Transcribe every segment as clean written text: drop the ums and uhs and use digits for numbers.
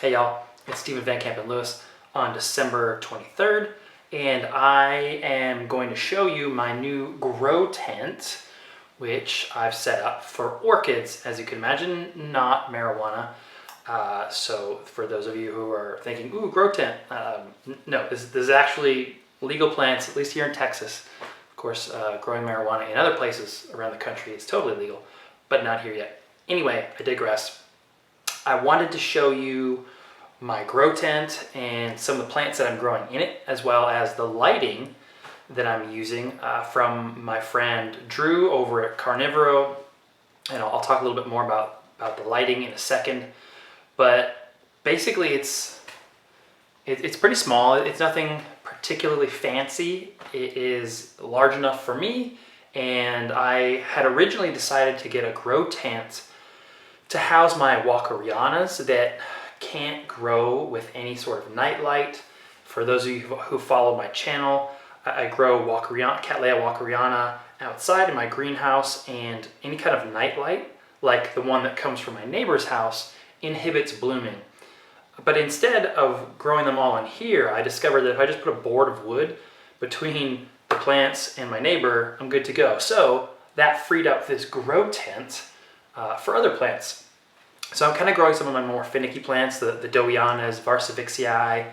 Hey y'all, it's Stephen Van Kampen-Lewis on December 23rd, and I am going to show you my new grow tent, which I've set up for orchids. As you can imagine, not marijuana. So for those of you who are thinking, ooh, grow tent, no, this is actually legal plants, at least here in Texas. Of course, growing marijuana in other places around the country is totally legal, but not here yet. Anyway, I digress. I wanted to show you my grow tent and some of the plants that I'm growing in it, as well as the lighting that I'm using from my friend Drew over at Carnivoro. And I'll talk a little bit more about the lighting in a second. But basically it's pretty small. It's nothing particularly fancy. It is large enough for me, and I had originally decided to get a grow tent to house my walkerianas that can't grow with any sort of nightlight. For those of you who follow my channel, I grow Cattleya walkeriana outside in my greenhouse, and any kind of nightlight, like the one that comes from my neighbor's house, inhibits blooming. But instead of growing them all in here, I discovered that if I just put a board of wood between the plants and my neighbor, I'm good to go. So that freed up this grow tent for other plants. So I'm kind of growing some of my more finicky plants, the doianas, cevichei,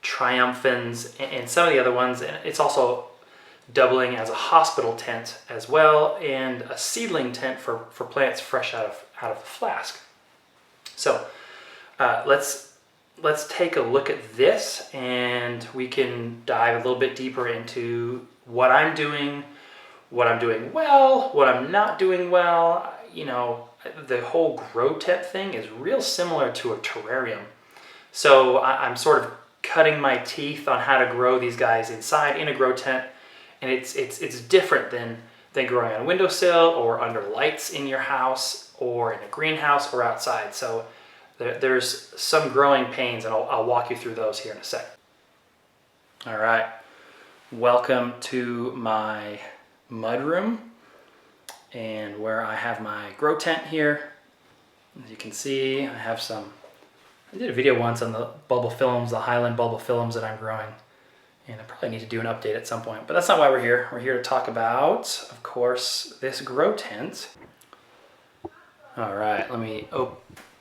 Triumphans, and some of the other ones. And it's also doubling as a hospital tent as well, and a seedling tent for plants fresh out of the flask. So let's take a look at this, and we can dive a little bit deeper into what I'm doing well, what I'm not doing well. You know, the whole grow tent thing is real similar to a terrarium. So I'm sort of cutting my teeth on how to grow these guys inside in a grow tent, and it's different than growing on a windowsill or under lights in your house or in a greenhouse or outside. So there's some growing pains, and I'll walk you through those here in a sec. All right, welcome to my mudroom, and where I have my grow tent here. As you can see, I did a video once on the Bulbaphyllums, the Highland Bulbaphyllums that I'm growing, and I probably need to do an update at some point, but that's not why we're here. We're here to talk about, of course, this grow tent. All right, let me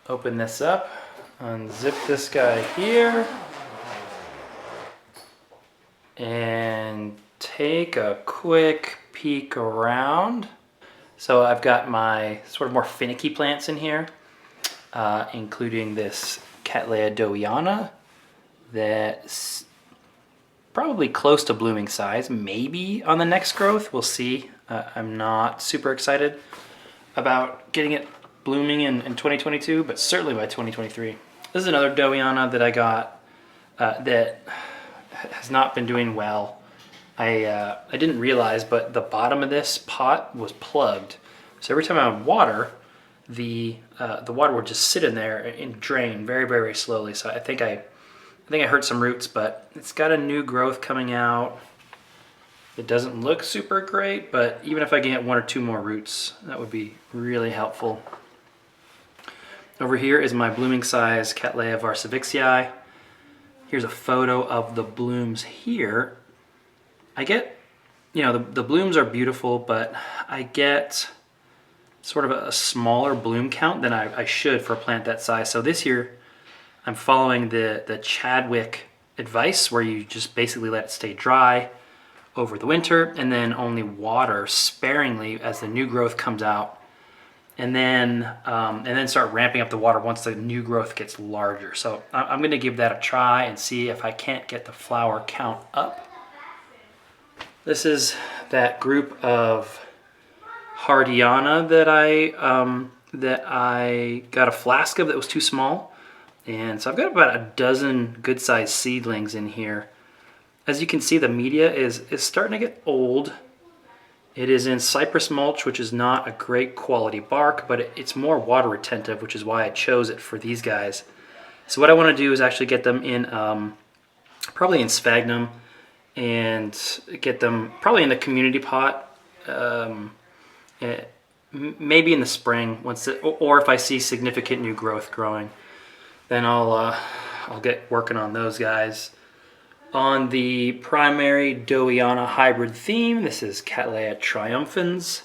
open this up, unzip this guy here, and take a quick peek around. So I've got my sort of more finicky plants in here, including this Cattleya doiana that's probably close to blooming size, maybe on the next growth. We'll see. I'm not super excited about getting it blooming in 2022, but certainly by 2023. This is another doiana that I got that has not been doing well. I didn't realize, but the bottom of this pot was plugged. So every time I would water, the water would just sit in there and drain very, very slowly. So I think I hurt some roots, but it's got a new growth coming out. It doesn't look super great, but even if I can get one or two more roots, that would be really helpful. Over here is my blooming size Cattleya cevichei. Here's a photo of the blooms here. I get, you know, the blooms are beautiful, but I get sort of a smaller bloom count than I should for a plant that size. So this year, I'm following the Chadwick advice, where you just basically let it stay dry over the winter, and then only water sparingly as the new growth comes out, and then start ramping up the water once the new growth gets larger. So I'm going to give that a try and see if I can't get the flower count up. This is that group of Hardiana that I got a flask of that was too small. And so I've got about a dozen good-sized seedlings in here. As you can see, the media is starting to get old. It is in cypress mulch, which is not a great quality bark, but it's more water retentive, which is why I chose it for these guys. So what I want to do is actually get them in, probably in sphagnum, and get them probably in the community pot, maybe in the spring, or if I see significant new growth growing. then I'll get working on those guys. On the primary doiana hybrid theme, this is Catalan Triumphans,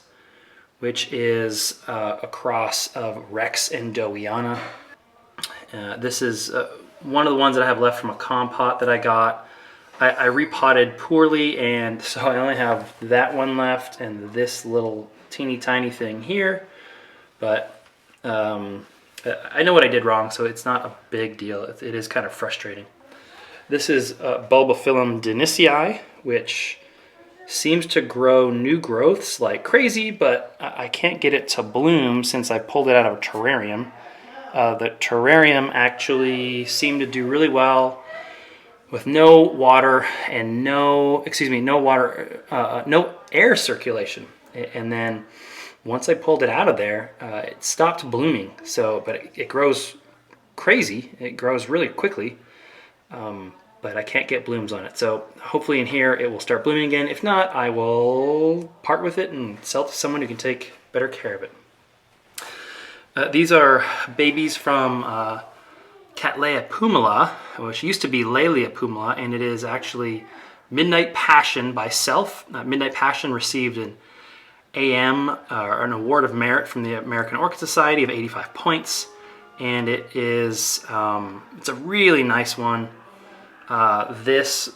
which is a cross of Rex and doiana. This is one of the ones that I have left from a compot that I got. I repotted poorly, and so I only have that one left and this little teeny tiny thing here. But I know what I did wrong, so it's not a big deal. It is kind of frustrating. This is Bulbaphyllum denisii, which seems to grow new growths like crazy, but I can't get it to bloom since I pulled it out of a terrarium. The terrarium actually seemed to do really well with no water and no air circulation. And then once I pulled it out of there, it stopped blooming. So, but it grows crazy. It grows really quickly. But I can't get blooms on it. So hopefully in here it will start blooming again. If not, I will part with it and sell it to someone who can take better care of it. These are babies from Cattleya pumila, which used to be Laelia pumila, and it is actually Midnight Passion by Self. Midnight Passion received an AM, or an Award of Merit from the American Orchid Society of 85 points, and it is it's a really nice one. These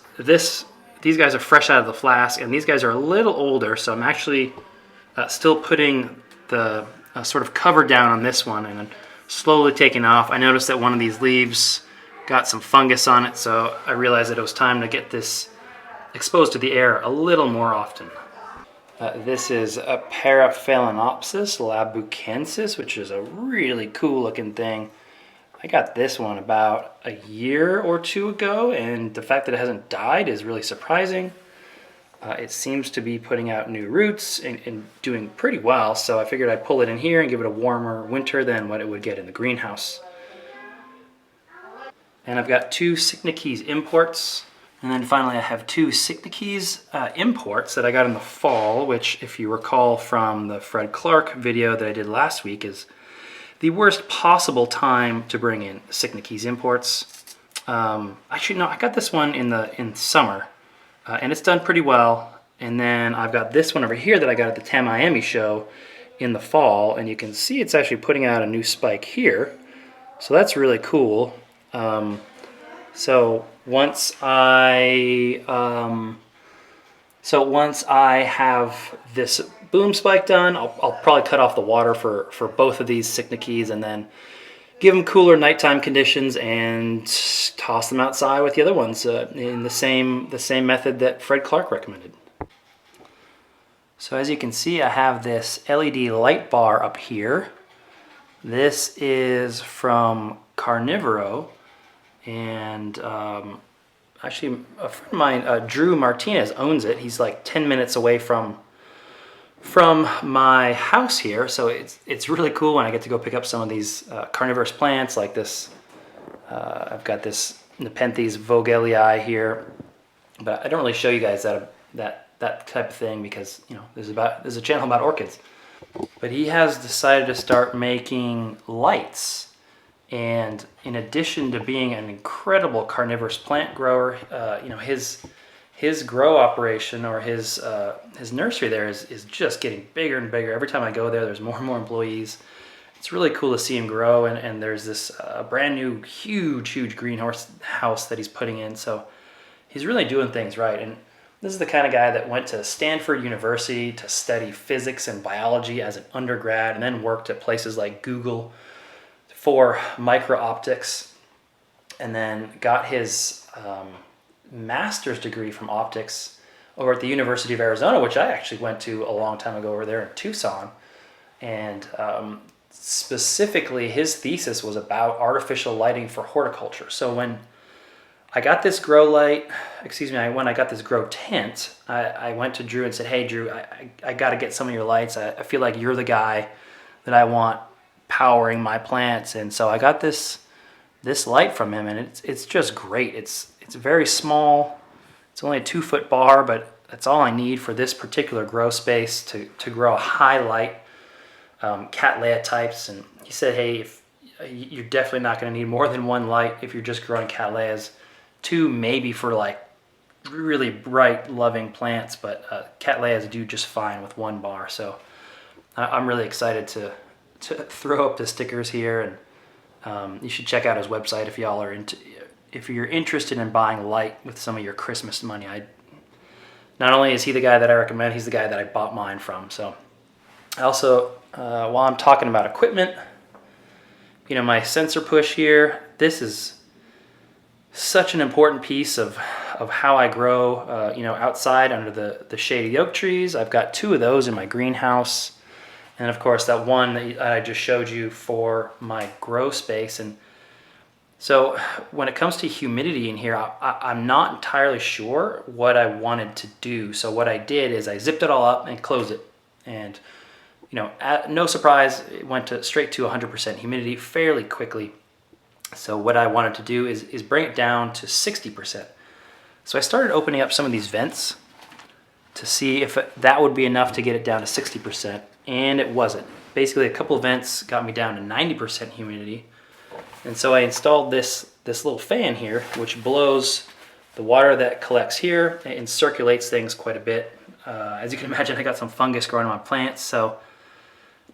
guys are fresh out of the flask, and these guys are a little older, so I'm actually still putting the sort of cover down on this one and then slowly taking off. I noticed that one of these leaves got some fungus on it, so I realized that it was time to get this exposed to the air a little more often. This is a Paraphalanopsis Labukensis, which is a really cool looking thing. I got this one about a year or two ago, and the fact that it hasn't died is really surprising. It seems to be putting out new roots and doing pretty well, so I figured I'd pull it in here and give it a warmer winter than what it would get in the greenhouse. And I've got two Cycnices imports. And then finally I have two Cycnices imports that I got in the fall, which, if you recall from the Fred Clark video that I did last week, is the worst possible time to bring in Cycnices imports. Actually, no, I got this one in summer, and it's done pretty well. And then I've got this one over here that I got at the Tamiami show in the fall, and you can see it's actually putting out a new spike here. So that's really cool. So once I have this boom spike done, I'll probably cut off the water for both of these Cycnices and then give them cooler nighttime conditions and toss them outside with the other ones in the same method that Fred Clark recommended. So as you can see, I have this LED light bar up here. This is from Carnivoro, and actually a friend of mine, Drew Martinez, owns it. He's like 10 minutes away from my house here, so it's really cool when I get to go pick up some of these carnivorous plants like this. I've got this Nepenthes vogelii here, but I don't really show you guys that type of thing because, you know, there's a channel about orchids. But he has decided to start making lights, and in addition to being an incredible carnivorous plant grower, you know, his grow operation, or his nursery there is just getting bigger and bigger. Every time I go there, there's more and more employees. It's really cool to see him grow, and there's this brand new huge greenhouse house that he's putting in. So he's really doing things right. And this is the kind of guy that went to Stanford University to study physics and biology as an undergrad, and then worked at places like Google for micro-optics, and then got his master's degree from optics over at the University of Arizona, which I actually went to a long time ago over there in Tucson. And specifically, his thesis was about artificial lighting for horticulture. So when I got this grow when I got this grow tent, I went to Drew and said, "Hey, Drew, I got to get some of your lights. I feel like you're the guy that I want powering my plants." And so I got this light from him, and it's just great. It's very small. It's only a 2-foot bar, but that's all I need for this particular grow space to grow high light Cattleya types. And he said, "Hey, you're definitely not going to need more than one light if you're just growing Cattleyas. Two maybe for like really bright loving plants, but Cattleyas do just fine with one bar. So I'm really excited to throw up the stickers here, and you should check out his website if y'all are if you're interested in buying light with some of your Christmas money. Not only is he the guy that I recommend, he's the guy that I bought mine from. So also, while I'm talking about equipment, you know, my sensor push here, this is such an important piece of how I grow, you know, outside under the shade of the oak trees. I've got two of those in my greenhouse. And of course that one that I just showed you for my grow space. And so when it comes to humidity in here, I'm not entirely sure what I wanted to do. So what I did is I zipped it all up and closed it. And you know, no surprise, it went straight to 100% humidity fairly quickly. So what I wanted to do is bring it down to 60%. So I started opening up some of these vents to see if that would be enough to get it down to 60%, and it wasn't. Basically, a couple of vents got me down to 90% humidity. And so I installed this little fan here, which blows the water that collects here and circulates things quite a bit. As you can imagine, I got some fungus growing on my plants, so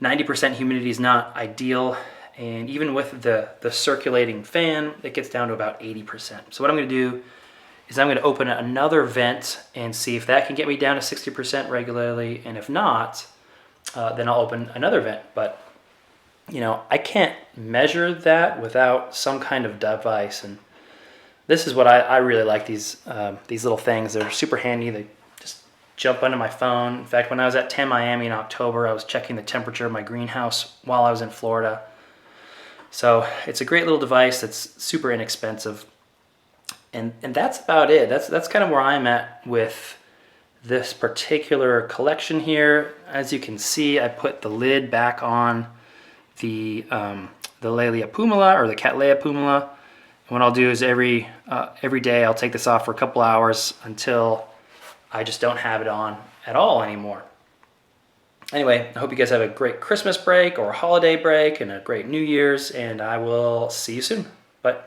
90% humidity is not ideal, and even with the circulating fan, it gets down to about 80%. So what I'm going to do is I'm going to open another vent and see if that can get me down to 60% regularly, and if not, then I'll open another vent. But you know, I can't measure that without some kind of device, and this is what I really like, these little things. They're super handy. They jump onto my phone. In fact, when I was at 10 Miami in October, I was checking the temperature of my greenhouse while I was in Florida. So it's a great little device that's super inexpensive. And that's about it. That's kind of where I'm at with this particular collection here. As you can see, I put the lid back on the Laelia pumila, or the Cattleya pumila. And what I'll do is every day I'll take this off for a couple hours until I just don't have it on at all anymore. Anyway, I hope you guys have a great Christmas break or a holiday break and a great New Year's, and I will see you soon. Bye.